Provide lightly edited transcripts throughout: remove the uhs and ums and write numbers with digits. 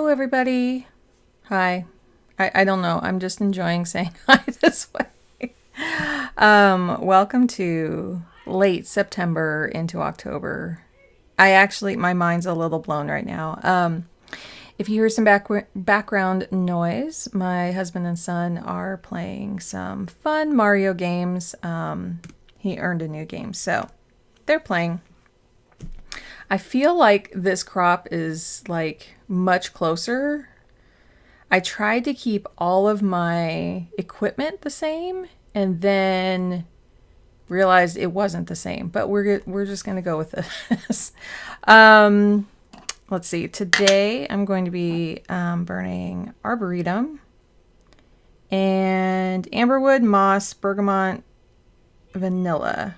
Hello, everybody. Hi. I don't know. I'm just enjoying saying hi this way. Welcome to late September into October. My mind's a little blown right now. If you hear some background noise, my husband and son are playing some fun Mario games. He earned a new game, so they're playing. I feel like this crop is like much closer. I tried to keep all of my equipment the same and then realized it wasn't the same, but we're just going to go with this. Let's see. Today I'm going to be burning arboretum and amberwood, moss, bergamot, vanilla.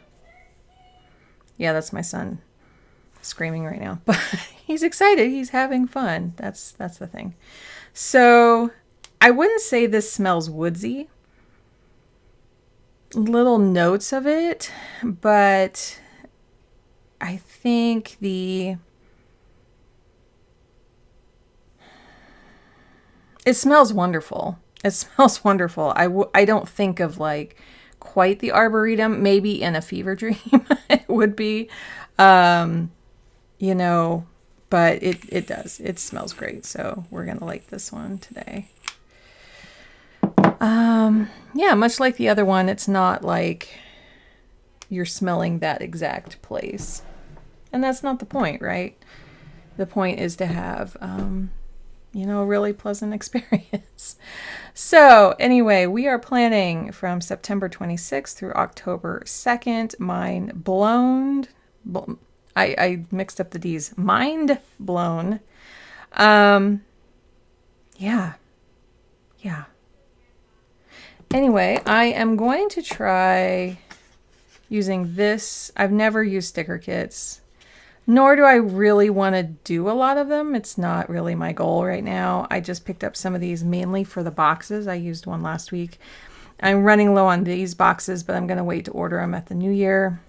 Yeah, that's my son screaming right now, but he's excited. He's having fun. That's the thing. So I wouldn't say this smells woodsy. Little notes of it, but I think it smells wonderful. It smells wonderful. I don't think of like quite the arboretum. Maybe in a fever dream it would be. But it does. It smells great. So we're going to like this one today. Yeah, much like the other one, it's not like you're smelling that exact place. And that's not the point, right? The point is to have, a really pleasant experience. So anyway, we are planning from September 26th through October 2nd. Mind blown. I mixed up the D's. Mind blown. Yeah. Anyway, I am going to try using this. I've never used sticker kits, nor do I really want to do a lot of them. It's not really my goal right now. I just picked up some of these mainly for the boxes. I used one last week. I'm running low on these boxes, but I'm going to wait to order them at the new year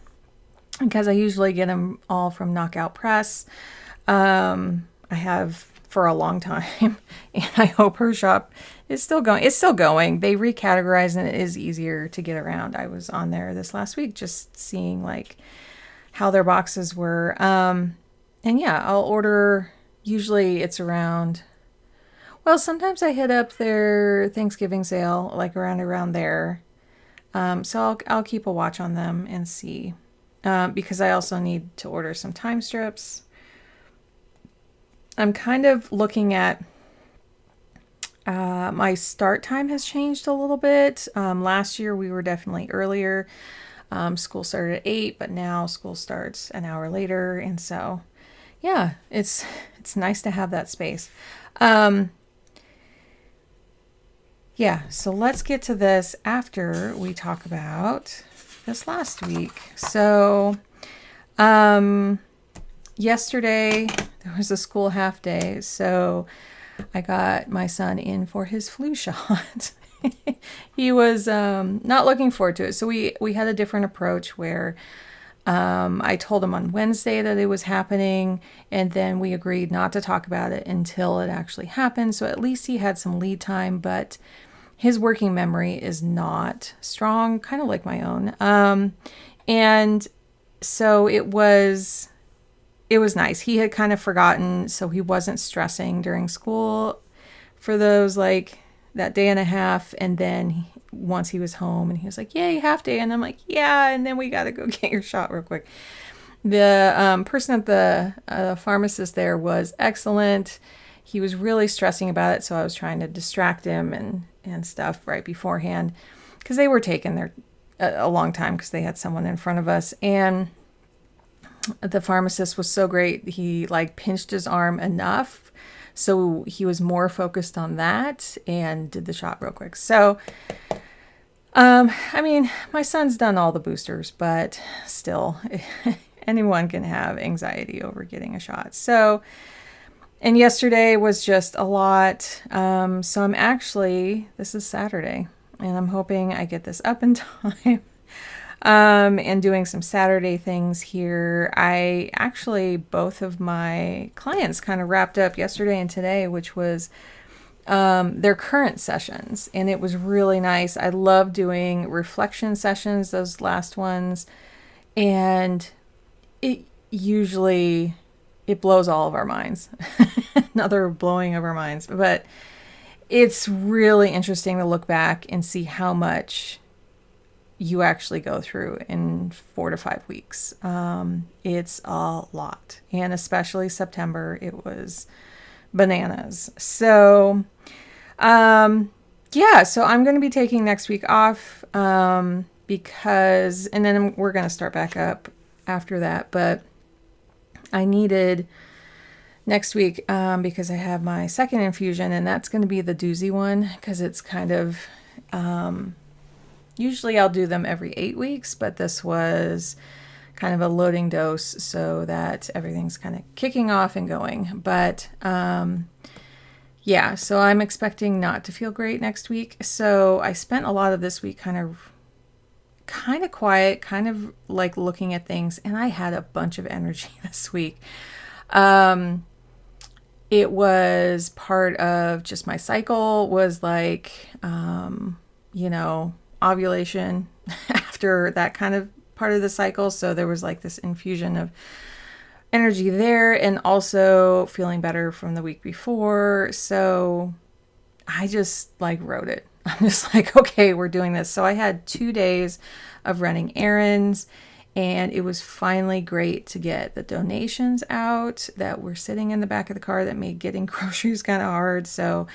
because I usually get them all from Knockout Press. I have for a long time, and I hope her shop is still going. It's still going. They recategorize, and it is easier to get around. I was on there this last week just seeing like how their boxes were. And yeah, I'll order. Usually it's around. Well, sometimes I hit up their Thanksgiving sale, like around there. So I'll keep a watch on them and see, because I also need to order some time strips. I'm kind of looking at my start time has changed a little bit. Last year we were definitely earlier. School started at 8, but now school starts an hour later. And so, yeah, it's nice to have that space. Yeah, so let's get to this after we talk about this last week. So, yesterday there was a school half day, so I got my son in for his flu shot. He was not looking forward to it. So we had a different approach where I told him on Wednesday that it was happening, and then we agreed not to talk about it until it actually happened. So at least he had some lead time, but his working memory is not strong, kind of like my own. And so it was nice. He had kind of forgotten, so he wasn't stressing during school for those like that day and a half. And then once he was home and he was like, yay, half day. And I'm like, yeah. And then we got to go get your shot real quick. The person at the pharmacist there was excellent. He was really stressing about it. So I was trying to distract him and stuff right beforehand because they were taking a long time because they had someone in front of us. And the pharmacist was so great. He like pinched his arm enough so he was more focused on that and did the shot real quick. So, my son's done all the boosters, but still, anyone can have anxiety over getting a shot. So, and yesterday was just a lot. So this is Saturday, and I'm hoping I get this up in time. and doing some Saturday things here. I actually, both of my clients kind of wrapped up yesterday and today, which was their current sessions. And it was really nice. I love doing reflection sessions, those last ones. And it usually, it blows all of our minds. Another blowing of our minds. But it's really interesting to look back and see how much you actually go through in 4 to 5 weeks. It's a lot. And especially September, it was bananas. So, yeah, so I'm going to be taking next week off because, and then we're going to start back up after that. But I needed next week because I have my second infusion, and that's going to be the doozy one because it's kind of, usually I'll do them every 8 weeks, but this was kind of a loading dose so that everything's kind of kicking off and going. But yeah, so I'm expecting not to feel great next week. So I spent a lot of this week kind of quiet, kind of like looking at things, and I had a bunch of energy this week. It was part of just my cycle was like, ovulation after that kind of part of the cycle. So there was like this infusion of energy there, and also feeling better from the week before. So I just like wrote it. I'm just like, okay, we're doing this. So I had 2 days of running errands, and it was finally great to get the donations out that were sitting in the back of the car that made getting groceries kind of hard. So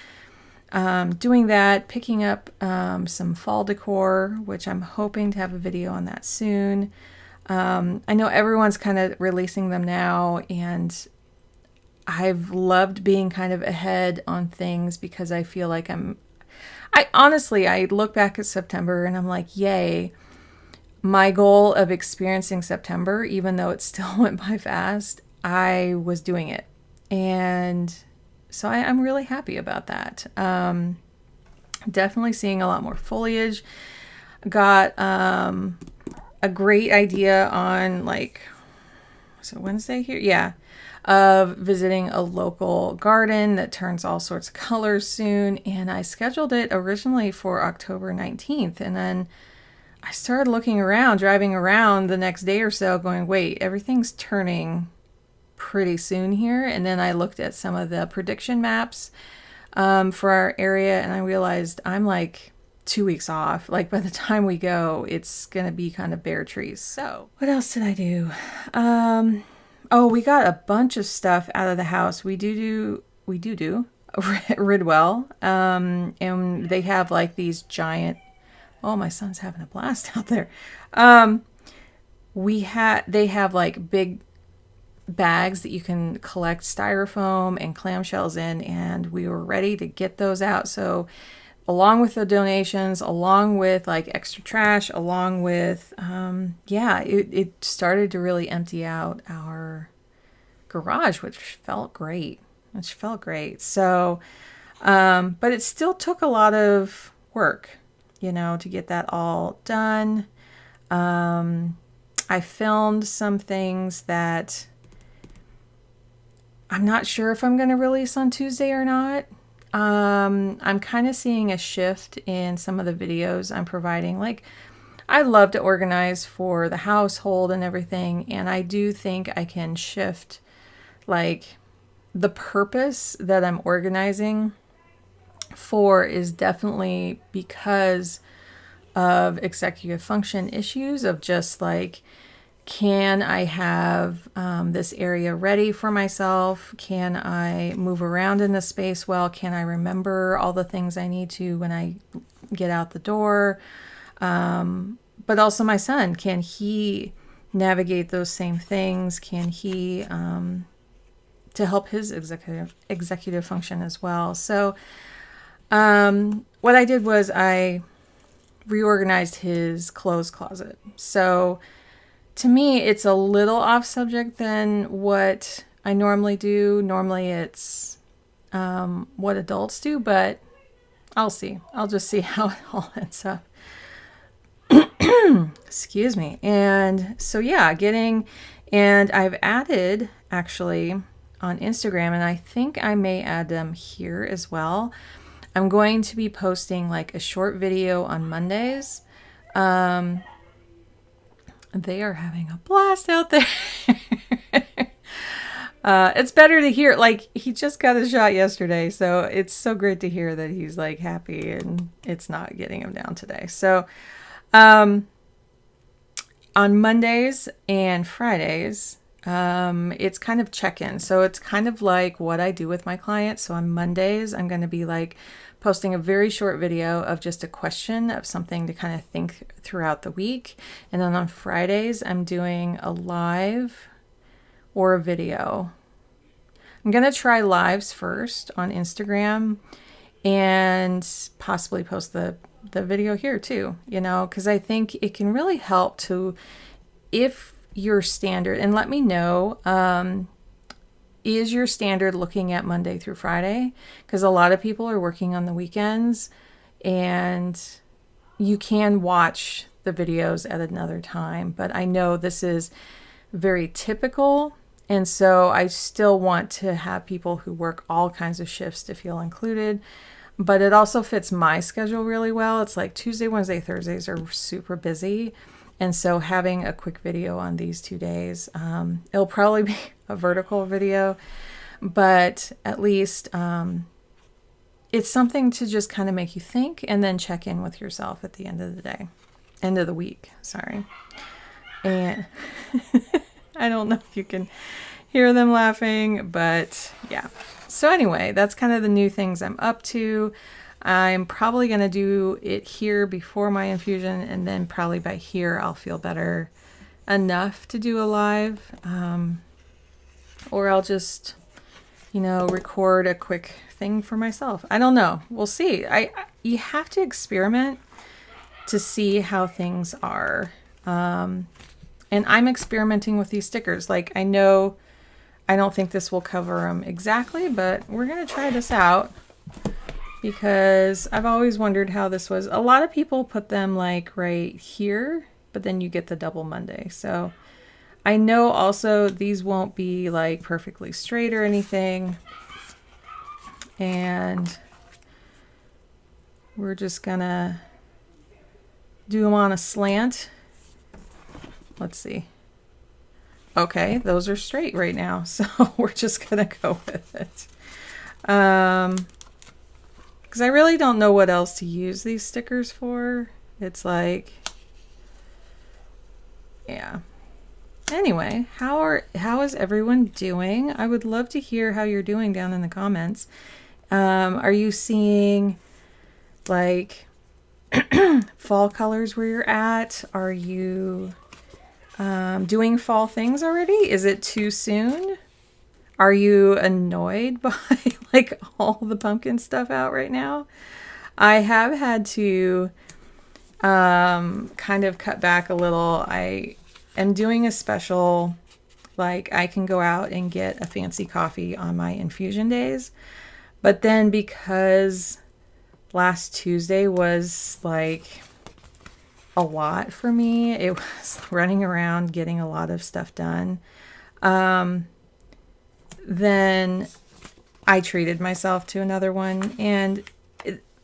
doing that, picking up some fall decor, which I'm hoping to have a video on that soon. I know everyone's kind of releasing them now, and I've loved being kind of ahead on things because I feel like I honestly look back at September and I'm like, yay, my goal of experiencing September, even though it still went by fast, I was doing it. And so I'm really happy about that. Definitely seeing a lot more foliage. Got a great idea on was it Wednesday here? Yeah. Of visiting a local garden that turns all sorts of colors soon. And I scheduled it originally for October 19th. And then I started looking around, driving around the next day or so going, wait, everything's turning pretty soon here. And then I looked at some of the prediction maps for our area, and I realized I'm like 2 weeks off. Like by the time we go, it's going to be kind of bare trees. So what else did I do? Oh, we got a bunch of stuff out of the house. We do Ridwell. And they have like these giant, oh, my son's having a blast out there. They have like big bags that you can collect styrofoam and clamshells in, and we were ready to get those out. So along with the donations, along with like extra trash, along with, it started to really empty out our garage, which felt great. So, but it still took a lot of work, to get that all done. I filmed some things that I'm not sure if I'm going to release on Tuesday or not. I'm kind of seeing a shift in some of the videos I'm providing. Like, I love to organize for the household and everything, and I do think I can shift, like, the purpose that I'm organizing for is definitely because of executive function issues of just like, can I have this area ready for myself? Can I move around in the space well? Can I remember all the things I need to when I get out the door? But also my son, can he navigate those same things? Can he, to help his executive function as well? So what I did was I reorganized his clothes closet. So to me, it's a little off subject than what I normally do. Normally it's what adults do, but I'll see. I'll just see how it all ends up. excuse me. And so, yeah, and I've added actually on Instagram, and I think I may add them here as well. I'm going to be posting like a short video on Mondays. They are having a blast out there. It's better to hear, like, he just got a shot yesterday, so it's so great to hear that he's like happy and it's not getting him down today. So on Mondays and Fridays, it's kind of check-in. So it's kind of like what I do with my clients. So on Mondays, I'm going to be like posting a very short video of just a question of something to kind of think throughout the week. And then on Fridays, I'm doing a live or a video. I'm going to try lives first on Instagram and possibly post the video here too, you know, because I think it can really help to, if your standard, and let me know, is your standard looking at Monday through Friday? Because a lot of people are working on the weekends, and you can watch the videos at another time, but I know this is very typical. And so I still want to have people who work all kinds of shifts to feel included, but it also fits my schedule really well. It's like Tuesday, Wednesday, Thursdays are super busy. And so having a quick video on these 2 days, it'll probably be a vertical video, but at least it's something to just kind of make you think and then check in with yourself at the end of the day, end of the week, sorry. And I don't know if you can hear them laughing, but yeah. So anyway, that's kind of the new things I'm up to. I'm probably going to do it here before my infusion, and then probably by here I'll feel better enough to do a live. Or I'll just, you know, record a quick thing for myself. I don't know. We'll see. You have to experiment to see how things are. And I'm experimenting with these stickers. Like, I know I don't think this will cover them exactly, but we're going to try this out because I've always wondered how this was. A lot of people put them like right here, but then you get the double Monday. So I know also these won't be like perfectly straight or anything. And we're just going to do them on a slant. Let's see. Okay, those are straight right now, so we're just gonna go with it. Because I really don't know what else to use these stickers for. It's like, yeah. Anyway, how is everyone doing? I would love to hear how you're doing down in the comments. Are you seeing like fall colors where you're at? Are you doing fall things already? Is it too soon? Are you annoyed by like all the pumpkin stuff out right now? I have had to kind of cut back a little. I am doing a special, like I can go out and get a fancy coffee on my infusion days. But then because last Tuesday was like a lot for me, it was running around getting a lot of stuff done. Then I treated myself to another one, and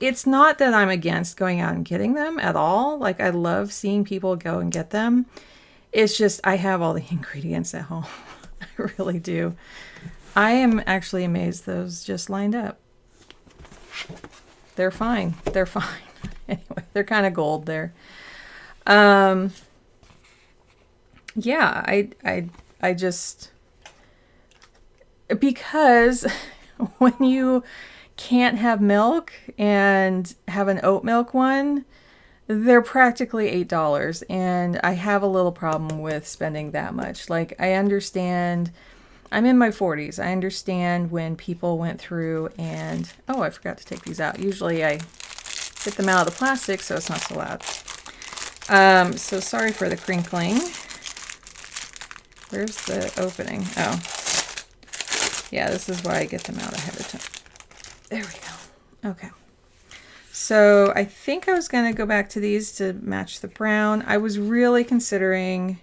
it's not that I'm against going out and getting them at all. Like, I love seeing people go and get them. It's just I have all the ingredients at home. I really do. I am actually amazed those just lined up. They're fine. They're fine. Anyway, they're kind of gold there. Yeah, I just, because when you can't have milk and have an oat milk one, they're practically $8, and I have a little problem with spending that much. Like, I understand, I'm in my 40s. I understand when people went through and, oh, I forgot to take these out. Usually I get them out of the plastic so it's not so loud. So sorry for the crinkling. Where's the opening? Oh, yeah, this is why I get them out ahead of time. There we go. Okay. So I think I was going to go back to these to match the brown. I was really considering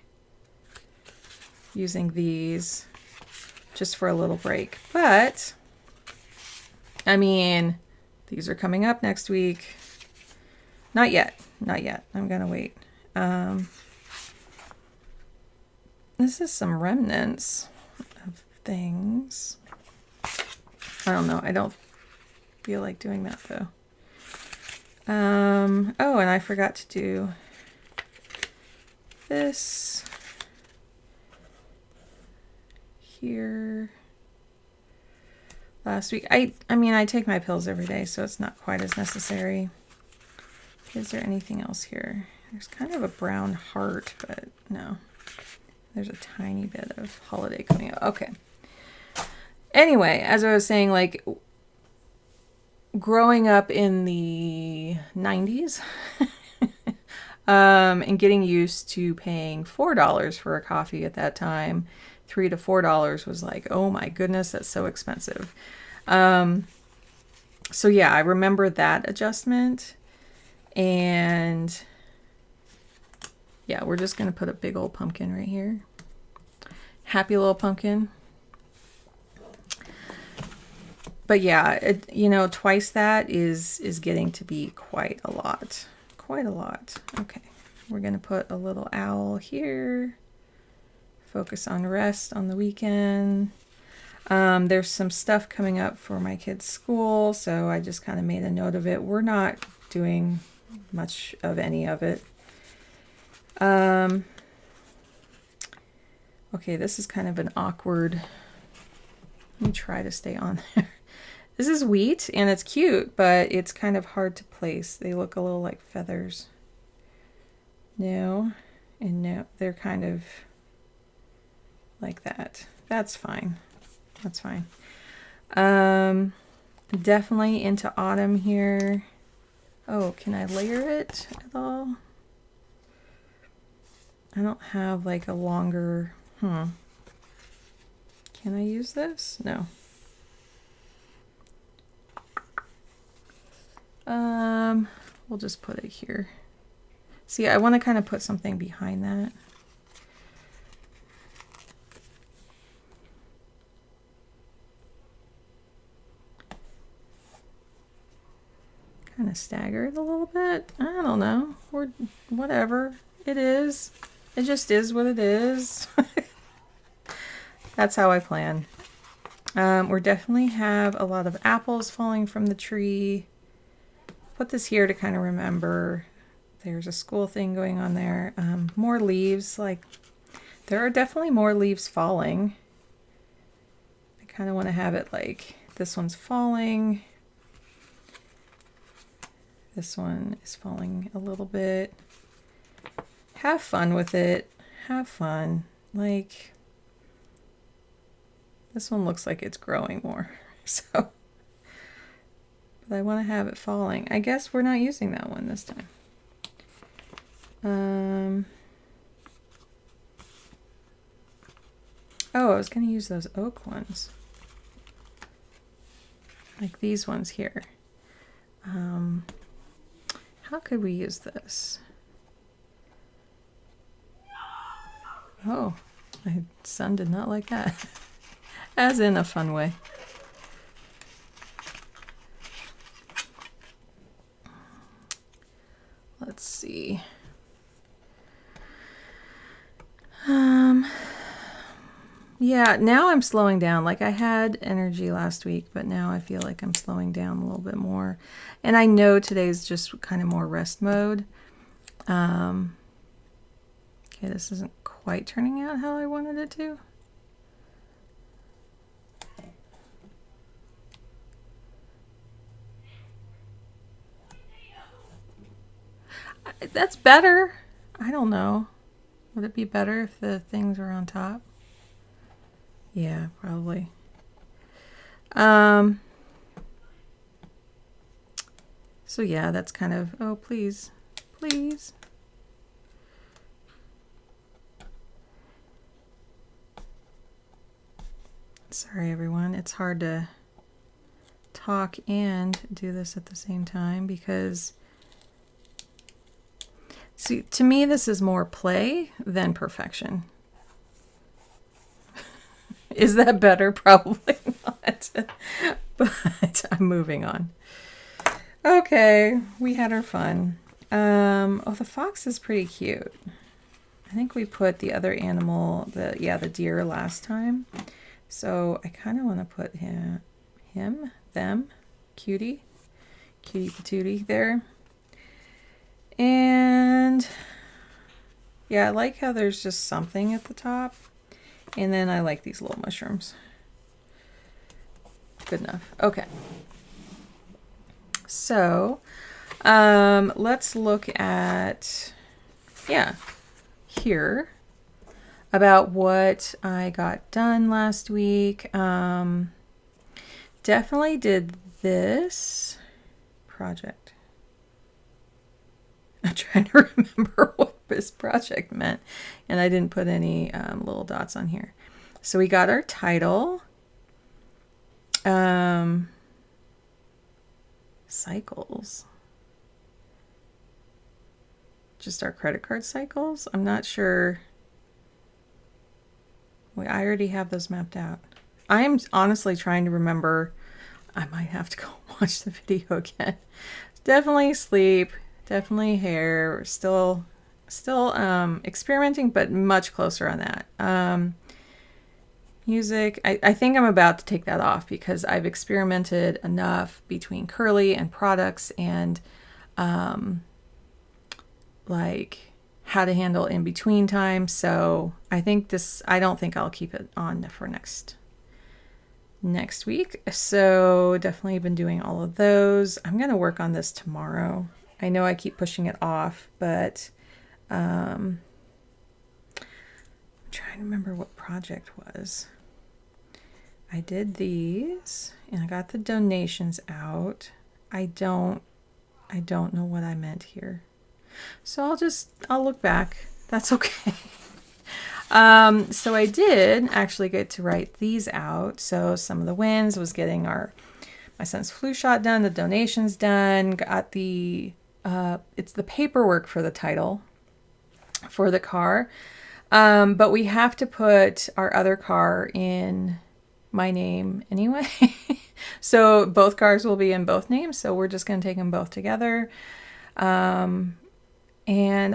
using these just for a little break. But, I mean, these are coming up next week. Not yet. Not yet. I'm going to wait. This is some remnants of things. I don't know. I don't feel like doing that though. Oh, and I forgot to do this here last week. I mean, I take my pills every day, so it's not quite as necessary. Is there anything else here? There's kind of a brown heart, but no. There's a tiny bit of holiday coming up. Okay. Anyway, as I was saying, like, growing up in the 90s and getting used to paying $4 for a coffee at that time, $3 to $4 was like, oh my goodness, that's so expensive. So yeah, I remember that adjustment. And yeah, we're just going to put a big old pumpkin right here. Happy little pumpkin. But yeah, you know, twice that is getting to be quite a lot. Quite a lot. Okay, we're going to put a little owl here. Focus on rest on the weekend. There's some stuff coming up for my kids' school, so I just kind of made a note of it. We're not doing much of any of it. Okay, this is kind of an awkward. Let me try to stay on there. This is wheat, and it's cute, but it's kind of hard to place. They look a little like feathers. No, and no, they're kind of like that. That's fine. That's fine. Definitely into autumn here. Oh, can I layer it at all? I don't have like a longer, Can I use this? No. We'll just put it here. See, I want to kind of put something behind that. Kind of stagger it a little bit. I don't know. Or whatever it is. It just is what it is. That's how I plan. We definitely have a lot of apples falling from the tree. Put this here to kind of remember there's a school thing going on there. More leaves, like there are definitely more leaves falling. I kind of want to have it like this one's falling. This one is falling a little bit. Have fun with it. Have fun. Like this one looks like it's growing more. So but I want to have it falling. I guess we're not using that one this time. Oh, I was going to use those oak ones. Like these ones here. How could we use this? Oh, my son did not like that. As in a fun way. Let's see. Yeah, now I'm slowing down. Like I had energy last week, but now I feel like I'm slowing down a little bit more. And I know today's just kind of more rest mode. Okay, this isn't quite turning out how I wanted it to. That's better. I don't know. Would it be better if the things were on top? Yeah, probably. So yeah, that's kind of, oh, please, please. Sorry, everyone. It's hard to talk and do this at the same time because, see, to me, this is more play than perfection. Is that better? Probably not. But I'm moving on. Okay, we had our fun. Oh, the fox is pretty cute. I think we put the other animal, the deer last time. So I kind of want to put him, them, cutie patootie there. And yeah, I like how there's just something at the top. And then I like these little mushrooms. Good enough. Okay. So let's look at, here about what I got done last week. Definitely did this project. I'm trying to remember what this project meant, and I didn't put any little dots on here. So we got our title. Cycles. Just our credit card cycles? I'm not sure. Wait, I already have those mapped out. I am honestly trying to remember. I might have to go watch the video again. Definitely sleep. Definitely hair. Still experimenting, but much closer on that. Music. I think I'm about to take that off because I've experimented enough between curly and products and like how to handle in between time. So I think I don't think I'll keep it on for next week. So definitely been doing all of those. I'm going to work on this tomorrow. I know I keep pushing it off, but I'm trying to remember what project was. I did these and I got the donations out. I don't know what I meant here. So I'll look back. That's okay. So I did actually get to write these out. So some of the wins was getting my son's flu shot done, the donations done, got it's the paperwork for the title for the car. But we have to put our other car in my name anyway. So both cars will be in both names. So we're just going to take them both together. And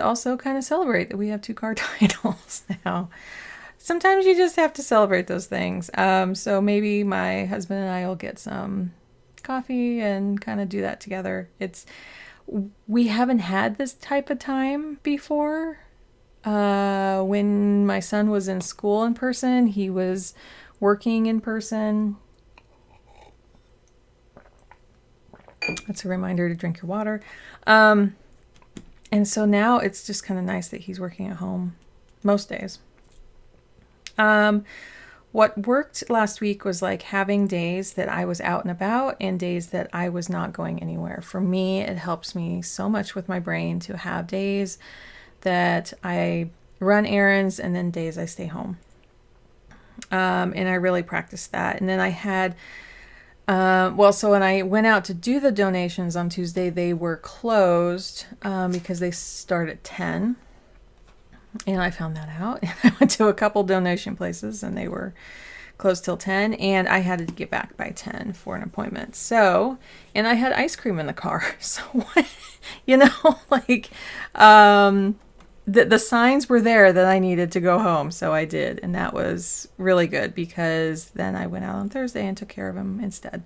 also kind of celebrate that we have 2 car titles now. Sometimes you just have to celebrate those things. So maybe my husband and I will get some coffee and kind of do that together. We haven't had this type of time before. When my son was in school in person, he was working in person. That's a reminder to drink your water. And so now it's just kind of nice that he's working at home most days. What worked last week was like having days that I was out and about and days that I was not going anywhere. For me, it helps me so much with my brain to have days that I run errands and then days I stay home. And I really practiced that. And then I had, so when I went out to do the donations on Tuesday, they were closed because they start at 10. And I found that out. And I went to a couple donation places and they were closed till 10. And I had to get back by 10 for an appointment. So, and I had ice cream in the car. So, the signs were there that I needed to go home. So I did. And that was really good because then I went out on Thursday and took care of him instead.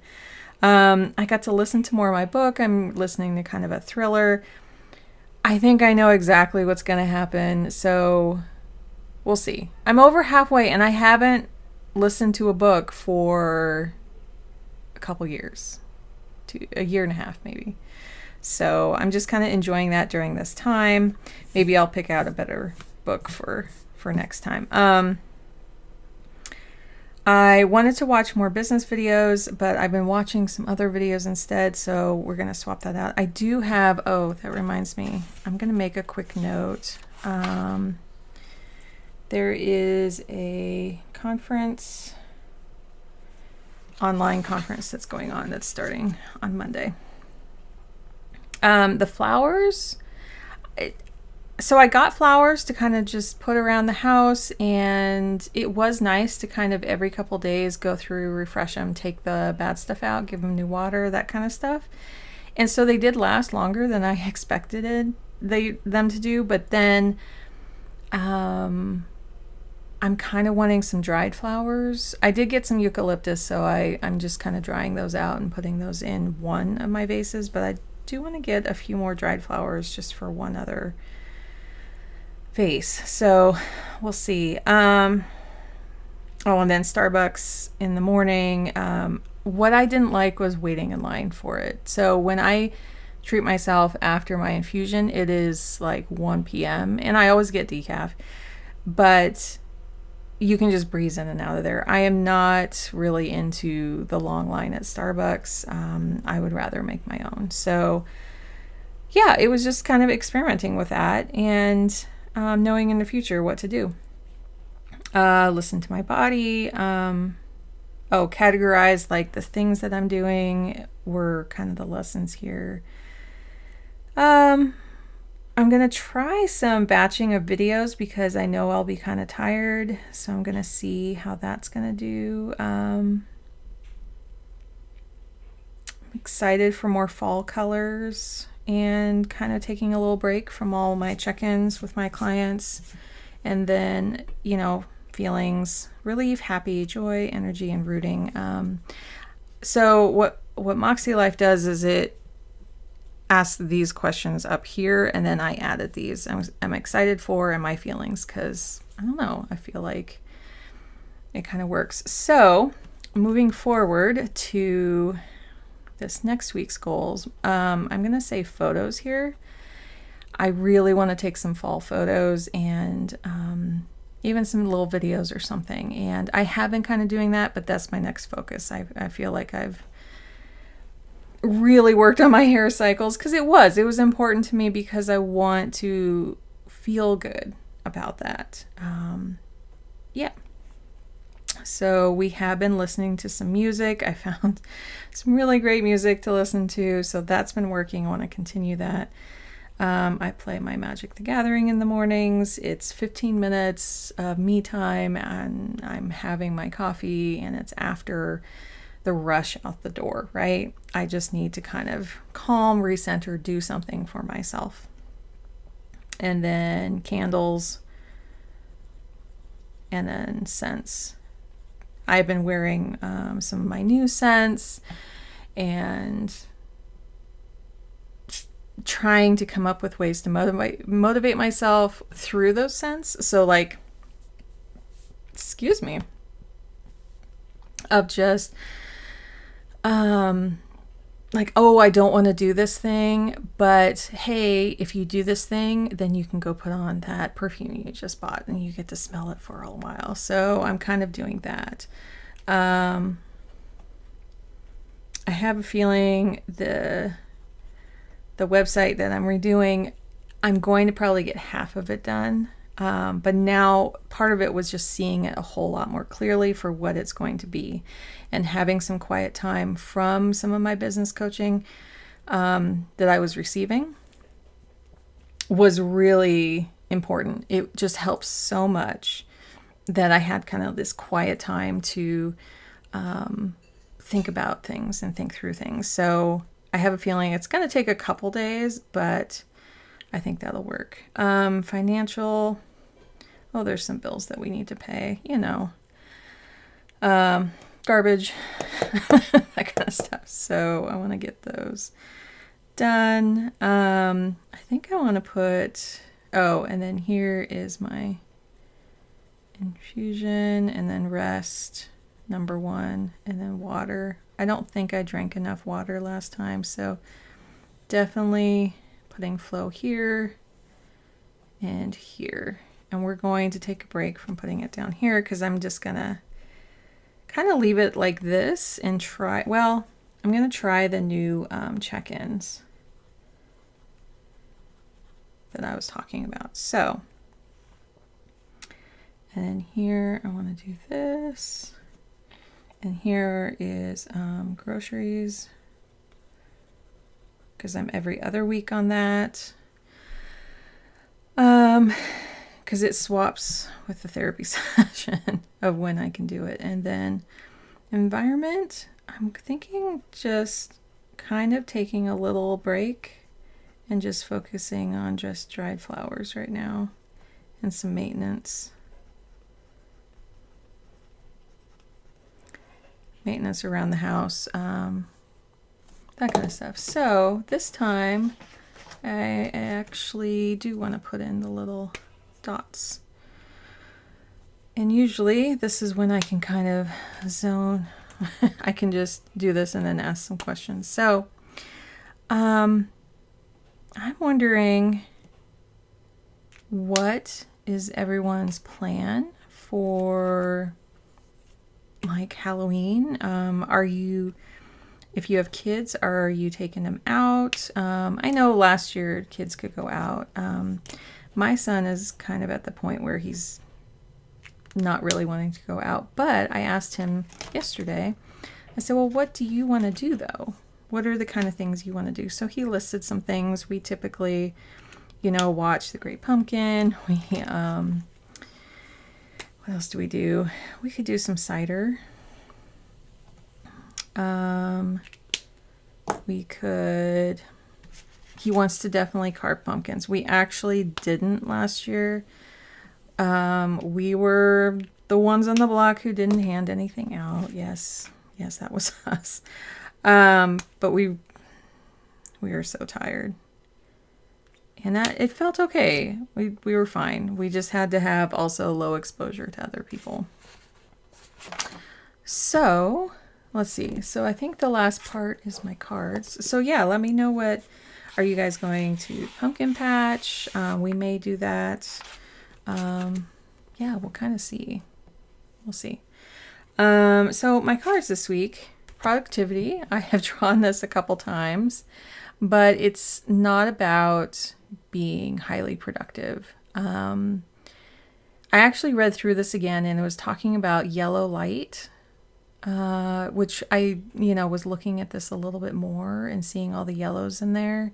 I got to listen to more of my book. I'm listening to kind of a thriller. I think I know exactly what's going to happen. So we'll see. I'm over halfway and I haven't listened to a book for a couple years. A year and a half maybe. So I'm just kind of enjoying that during this time. Maybe I'll pick out a better book for next time. I wanted to watch more business videos, but I've been watching some other videos instead. So we're going to swap that out. I do have, that reminds me. I'm going to make a quick note. There is a conference online conference that's going on that's starting on Monday. The flowers, so I got flowers to kind of just put around the house, and it was nice to kind of every couple days go through, refresh them, take the bad stuff out, give them new water, that kind of stuff. And so they did last longer than I expected them to do, but then I'm kind of wanting some dried flowers. I did get some eucalyptus, so I'm just kind of drying those out and putting those in one of my vases, but I do want to get a few more dried flowers just for one other vase. So we'll see. And then Starbucks in the morning. What I didn't like was waiting in line for it. So when I treat myself after my infusion, it is like 1 p.m. and I always get decaf, but you can just breeze in and out of there. I am not really into the long line at Starbucks. I would rather make my own. So yeah, it was just kind of experimenting with that and knowing in the future what to do. Listen to my body. Categorize like the things that I'm doing were kind of the lessons here. I'm going to try some batching of videos because I know I'll be kind of tired. So I'm going to see how that's going to do. I'm excited for more fall colors and kind of taking a little break from all my check-ins with my clients. And then, feelings, relief, happy, joy, energy, and rooting. So what Makselife does is it asks these questions up here, and then I added these. I'm excited for and my feelings, because I don't know, I feel like it kind of works. So moving forward to this next week's goals, I'm going to say photos here. I really want to take some fall photos and even some little videos or something. And I have been kind of doing that, but that's my next focus. I feel like I've really worked on my hair cycles because it was important to me because I want to feel good about that. Yeah. So we have been listening to some music. I found some really great music to listen to, so that's been working. I want to continue that. I play my Magic the Gathering in the mornings. It's 15 minutes of me time, and I'm having my coffee, and it's after the rush out the door, right? I just need to kind of calm, recenter, do something for myself. And then candles, and then scents. I've been wearing some of my new scents and trying to come up with ways to motivate myself through those scents. So like, excuse me, of just like, oh, I don't want to do this thing, but hey, if you do this thing, then you can go put on that perfume you just bought and you get to smell it for a while. So I'm kind of doing that. I have a feeling the website that I'm redoing, I'm going to probably get half of it done. But now part of it was just seeing it a whole lot more clearly for what it's going to be, and having some quiet time from some of my business coaching that I was receiving was really important. It just helps so much that I had kind of this quiet time to think about things and think through things. So I have a feeling it's going to take a couple days, but I think that'll work. Financial. Oh, there's some bills that we need to pay, garbage, that kind of stuff. So I want to get those done. I think I want to put, and then here is my infusion, and then rest, number 1, and then water. I don't think I drank enough water last time, so definitely putting flow here and here. And we're going to take a break from putting it down here because I'm just going to kind of leave it like this and try, I'm going to try the new check-ins that I was talking about. So, and then here I want to do this. And here is groceries, because I'm every other week on that. Because it swaps with the therapy session of when I can do it. And then environment, I'm thinking just kind of taking a little break and just focusing on just dried flowers right now and some maintenance. Maintenance around the house, that kind of stuff. So this time I actually do want to put in the little dots. And usually this is when I can kind of zone. I can just do this and then ask some questions. So I'm wondering, what is everyone's plan for like Halloween? If you have kids, are you taking them out? I know last year kids could go out. My son is kind of at the point where he's not really wanting to go out, but I asked him yesterday, I said, well, what do you want to do though? What are the kind of things you want to do? So he listed some things. We typically, watch The Great Pumpkin. We, what else do we do? We could do some cider. He wants to definitely carve pumpkins. We actually didn't last year. We were the ones on the block who didn't hand anything out. Yes, that was us. But we were so tired. And it felt okay. We were fine. We just had to have also low exposure to other people. So, let's see. So I think the last part is my cards. So yeah, let me know are you guys going to pumpkin patch? We may do that. Yeah, we'll kind of see. We'll see. So my cards this week, productivity. I have drawn this a couple times, but it's not about being highly productive. I actually read through this again, and it was talking about yellow light, which I, was looking at this a little bit more and seeing all the yellows in there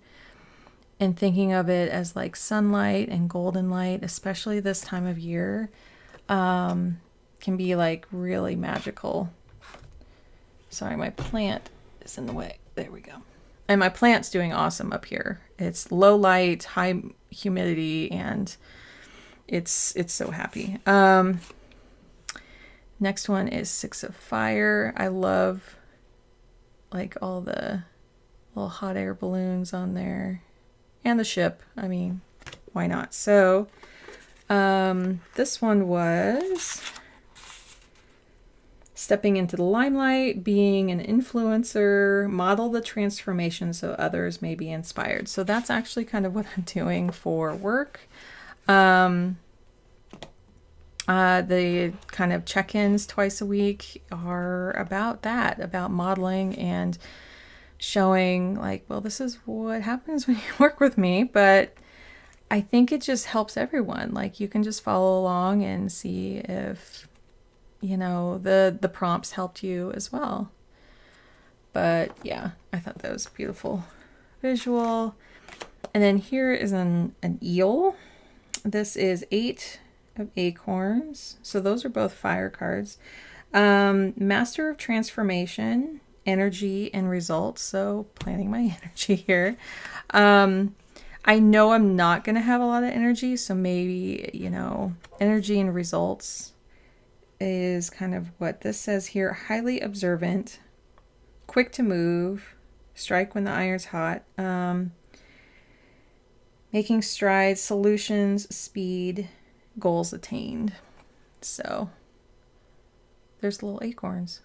and thinking of it as like sunlight and golden light, especially this time of year, can be like really magical. Sorry, my plant is in the way. There we go. And my plant's doing awesome up here. It's low light, high humidity, and it's so happy. Next one is Six of Fire. I love like all the little hot air balloons on there. And the ship. I mean, why not? So, this one was stepping into the limelight, being an influencer, model the transformation so others may be inspired. So that's actually kind of what I'm doing for work. The kind of check-ins twice a week are about that, about modeling and showing like, well, this is what happens when you work with me. But I think it just helps everyone. Like, you can just follow along and see if, the prompts helped you as well. But yeah, I thought that was beautiful visual. And then here is an eel. This is 8 of acorns. So those are both fire cards. Master of transformation, energy and results. So planning my energy here. I know I'm not going to have a lot of energy. So maybe, energy and results is kind of what this says here. Highly observant, quick to move, strike when the iron's hot, making strides, solutions, speed, goals attained. So there's little acorns.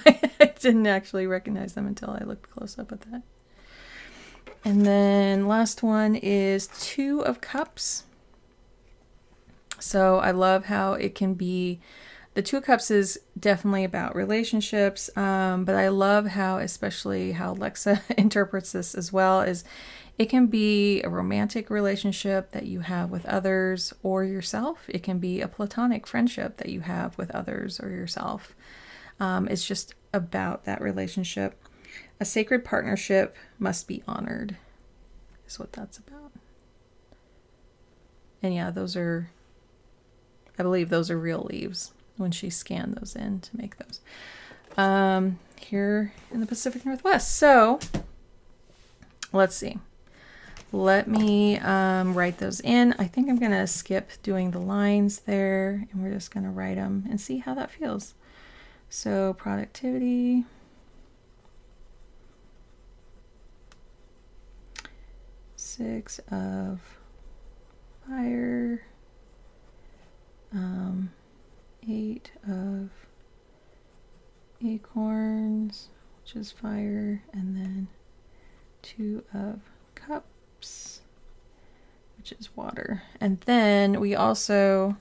I didn't actually recognize them until I looked close up at that. And then last one is 2 of Cups. So I love how it can be, the 2 of Cups is definitely about relationships, but I love especially how Lexa interprets this as well, is it can be a romantic relationship that you have with others or yourself. It can be a platonic friendship that you have with others or yourself. It's just about that relationship. A sacred partnership must be honored, is what that's about. And yeah, I believe those are real leaves when she scanned those in to make those. Here in the Pacific Northwest. So let's see. Let me write those in. I think I'm going to skip doing the lines there, and we're just going to write them and see how that feels. So productivity. Six of fire. 8 of acorns, which is fire, and then 2 of cups, which is water. And then we also,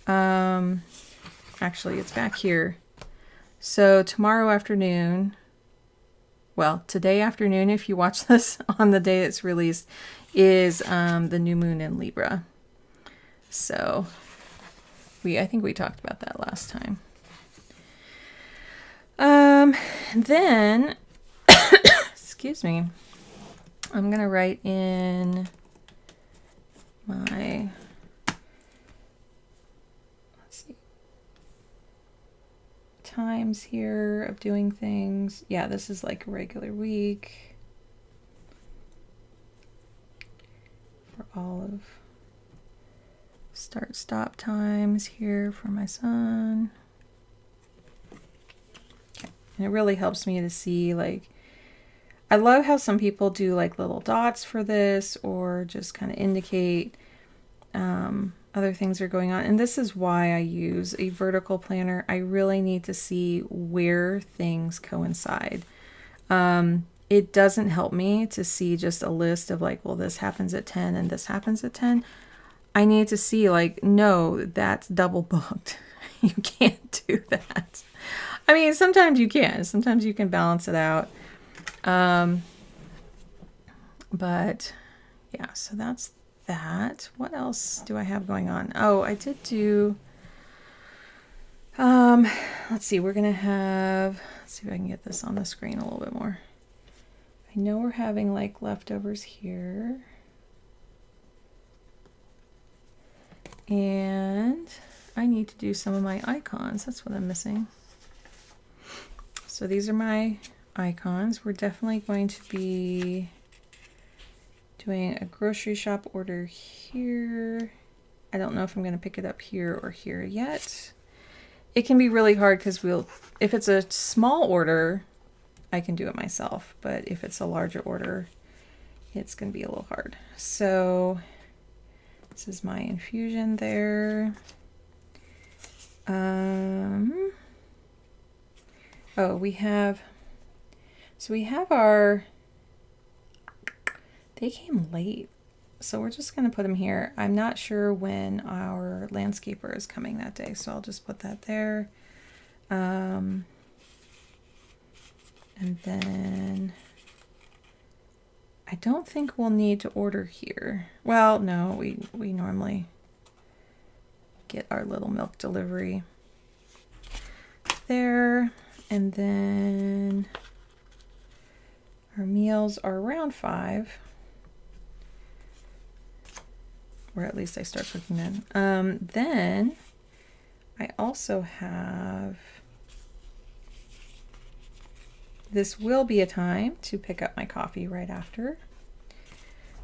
actually it's back here. So tomorrow afternoon, well, today afternoon, if you watch this on the day it's released, is the new moon in Libra. So I think we talked about that last time. Then, excuse me, I'm going to write in my, let's see, times here of doing things. Yeah, this is like a regular week for all of start stop times here for my son. Okay. And it really helps me to see, like, I love how some people do like little dots for this or just kind of indicate other things are going on. And this is why I use a vertical planner. I really need to see where things coincide. It doesn't help me to see just a list of like, well, this happens at 10 and this happens at 10. I need to see like, no, that's double booked. You can't do that. I mean, sometimes you can. Sometimes you can balance it out. But yeah, so that's that. What else do I have going on? Oh, I did do, let's see, we're going to have, let's see if I can get this on the screen a little bit more. I know we're having like leftovers here. And I need to do some of my icons. That's what I'm missing. So these are my icons. We're definitely going to be doing a grocery shop order here. I don't know if I'm going to pick it up here or here yet. It can be really hard because if it's a small order, I can do it myself. But if it's a larger order, it's going to be a little hard. So this is my infusion there. Oh, we have our, they came late, so we're just going to put them here. I'm not sure when our landscaper is coming that day, so I'll just put that there. And then I don't think we'll need to order here. Well, no, we normally get our little milk delivery there. And then our meals are around 5. Or at least I start cooking then. Then I also have, this will be a time to pick up my coffee right after.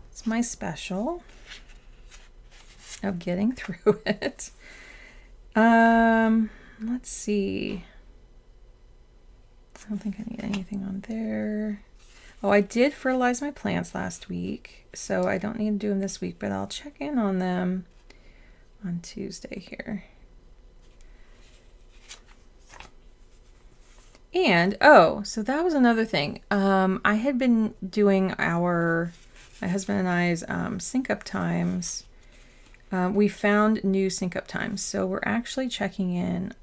It's my special of getting through it. Let's see. I don't think I need anything on there. Oh, I did fertilize my plants last week, so I don't need to do them this week, but I'll check in on them on Tuesday here. And, oh, so that was another thing. I had been doing my husband and I's sync up times. We found new sync up times, so we're actually checking in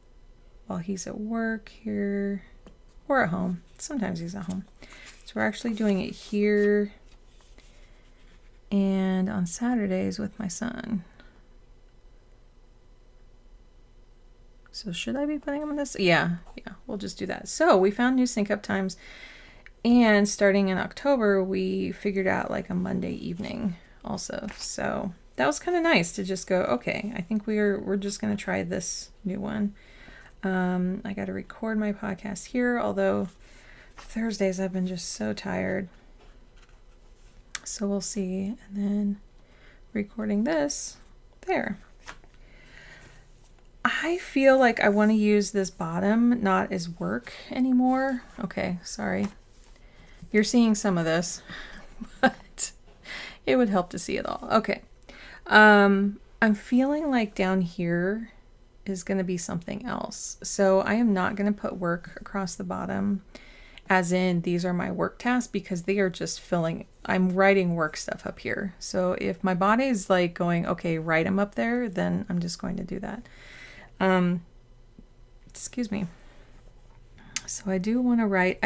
while he's at work here. Or at home. Sometimes he's at home. So we're actually doing it here and on Saturdays with my son. So should I be putting them in this? Yeah, we'll just do that. So we found new sync up times, and starting in October, we figured out like a Monday evening also. So that was kind of nice to just go, okay, I think we're just going to try this new one. I got to record my podcast here, although Thursdays I've been just so tired. So we'll see. And then recording this there. I feel like I want to use this bottom not as work anymore. Okay, sorry. You're seeing some of this, but it would help to see it all. Okay. I'm feeling like down here is going to be something else. So I am not going to put work across the bottom, as in these are my work tasks, because they are just filling. I'm writing work stuff up here. So if my body is like going, okay, write them up there, then I'm just going to do that. Excuse me. So I do want to write.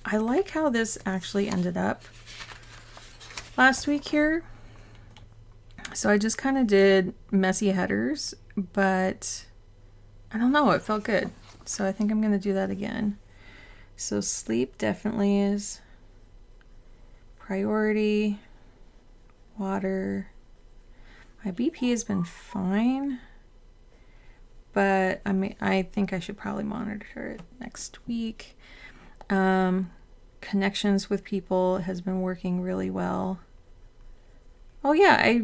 I like how this actually ended up last week here. So I just kind of did messy headers, but I don't know, it felt good. So I think I'm going to do that again. So sleep definitely is priority. Water. My BP has been fine, but I think I should probably monitor it next week. Connections with people has been working really well. Oh yeah,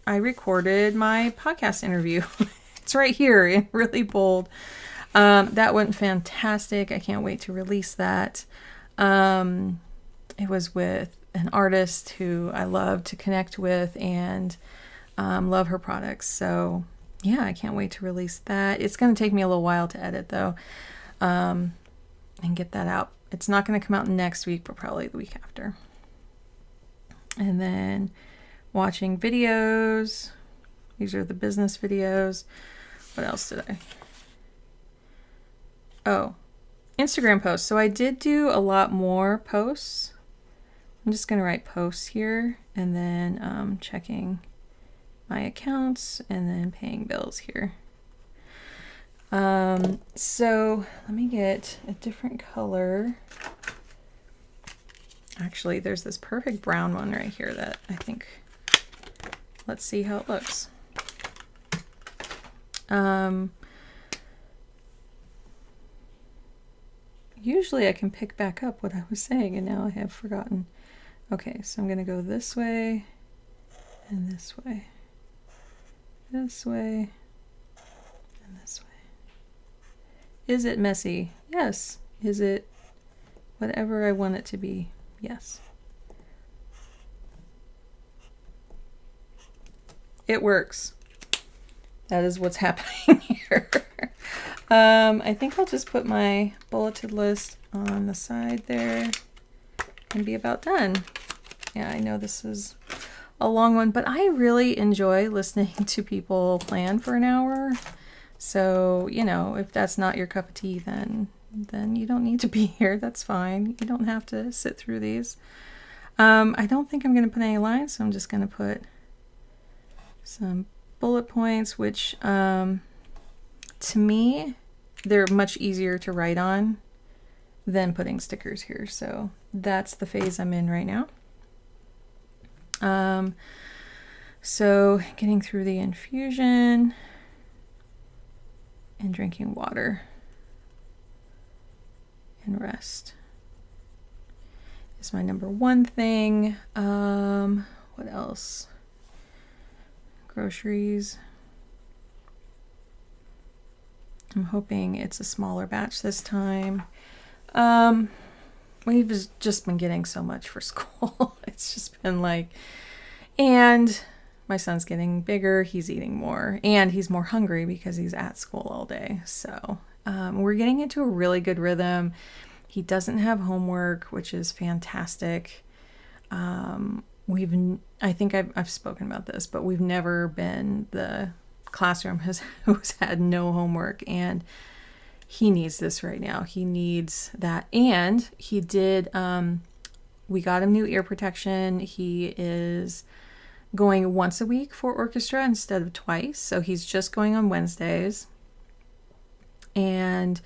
I recorded my podcast interview. It's right here in really bold. That went fantastic. I can't wait to release that. It was with an artist who I love to connect with and love her products. So yeah, I can't wait to release that. It's going to take me a little while to edit though, and get that out. It's not going to come out next week, but probably the week after. And then watching videos. These are the business videos. What else did I? Oh, Instagram posts. So I did do a lot more posts. I'm just going to write posts here and then checking my accounts and then paying bills here. So let me get a different color. Actually, there's this perfect brown one right here that I think, let's see how it looks. Usually I can pick back up what I was saying and now I have forgotten. Okay, so I'm going to go this way and this way, this way, and this way. Is it messy? Yes. Is it whatever I want it to be? Yes. It works. That is what's happening here. I think I'll just put my bulleted list on the side there and be about done. Yeah, I know this is a long one, but I really enjoy listening to people plan for an hour. So, you know, if that's not your cup of tea, then you don't need to be here. That's fine. You don't have to sit through these. I don't think I'm going to put any lines, so I'm just going to put some bullet points, which to me, they're much easier to write on than putting stickers here. So that's the phase I'm in right now. So getting through the infusion and drinking water and rest is my number one thing. What else? Groceries. I'm hoping it's a smaller batch this time. We've just been getting so much for school. It's just been like, and my son's getting bigger, he's eating more, and he's more hungry because he's at school all day. So we're getting into a really good rhythm. He doesn't have homework, which is fantastic. I think I've spoken about this, but we've never been the classroom who's had no homework, and he needs this right now. He needs that. And he did, we got him new ear protection. He is going once a week for orchestra instead of twice. So he's just going on Wednesdays. And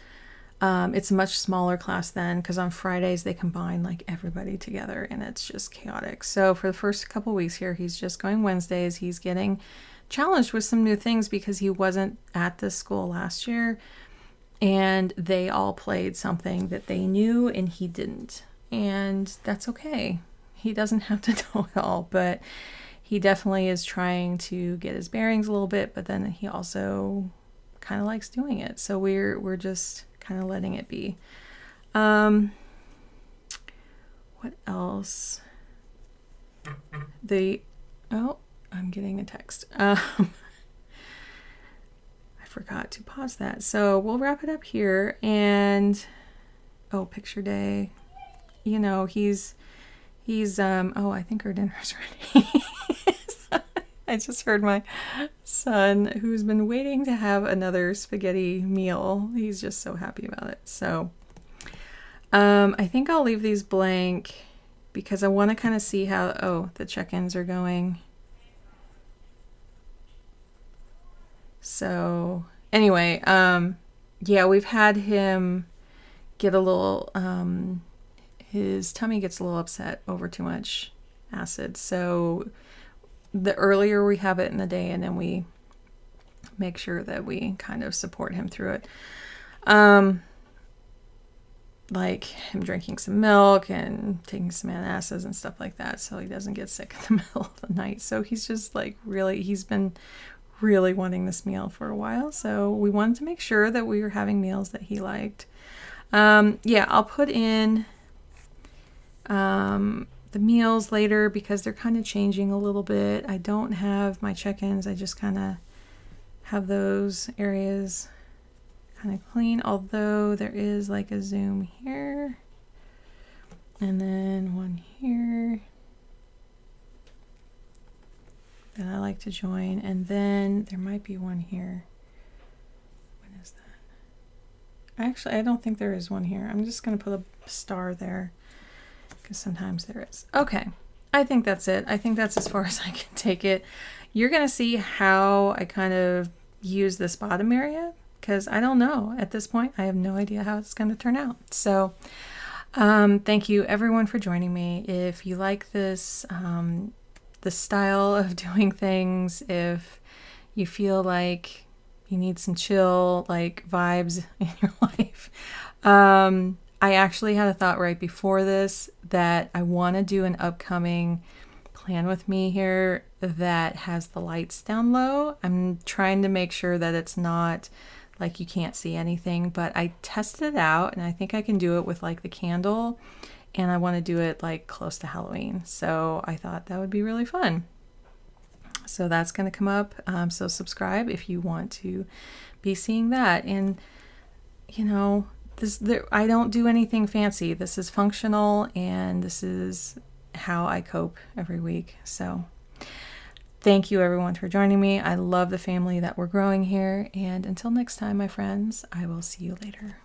it's a much smaller class then, because on Fridays they combine like everybody together and it's just chaotic. So for the first couple weeks here, he's just going Wednesdays. He's getting challenged with some new things because he wasn't at this school last year, and they all played something that they knew and he didn't. And that's okay. He doesn't have to know it all, but he definitely is trying to get his bearings a little bit, but then he also kind of likes doing it. So we're just kind of letting it be. What else? I'm getting a text. I forgot to pause that. So we'll wrap it up here. And picture day. You know, he's I think our dinner's ready. I just heard my son, who's been waiting to have another spaghetti meal. He's just so happy about it. So I think I'll leave these blank because I want to kind of see how, the check-ins are going. So anyway, we've had him get a little, his tummy gets a little upset over too much acid. So the earlier we have it in the day, and then we make sure that we kind of support him through it. Like him drinking some milk and taking some antacids and stuff like that, so he doesn't get sick in the middle of the night. So he's just like he's been really wanting this meal for a while. So we wanted to make sure that we were having meals that he liked. I'll put in the meals later because they're kind of changing a little bit. I don't have my check-ins. I just kind of have those areas kind of clean, although there is like a zoom here and then one here that I like to join, and then there might be one here. What is that? Actually, I don't think there is one here. I'm just going to put a star there because sometimes there is. Okay, I think that's it. I think that's as far as I can take it. You're going to see how I kind of use this bottom area, because I don't know. At this point, I have no idea how it's going to turn out. So thank you everyone for joining me. If you like this, the style of doing things, if you feel like you need some chill like vibes in your life, I actually had a thought right before this that I want to do an upcoming plan with me here that has the lights down low. I'm trying to make sure that it's not like you can't see anything, but I tested it out and I think I can do it with like the candle, and I want to do it like close to Halloween. So I thought that would be really fun. So that's going to come up. So subscribe if you want to be seeing that. And you know, I don't do anything fancy. This is functional, and this is how I cope every week. So thank you everyone for joining me. I love the family that we're growing here. And until next time, my friends, I will see you later.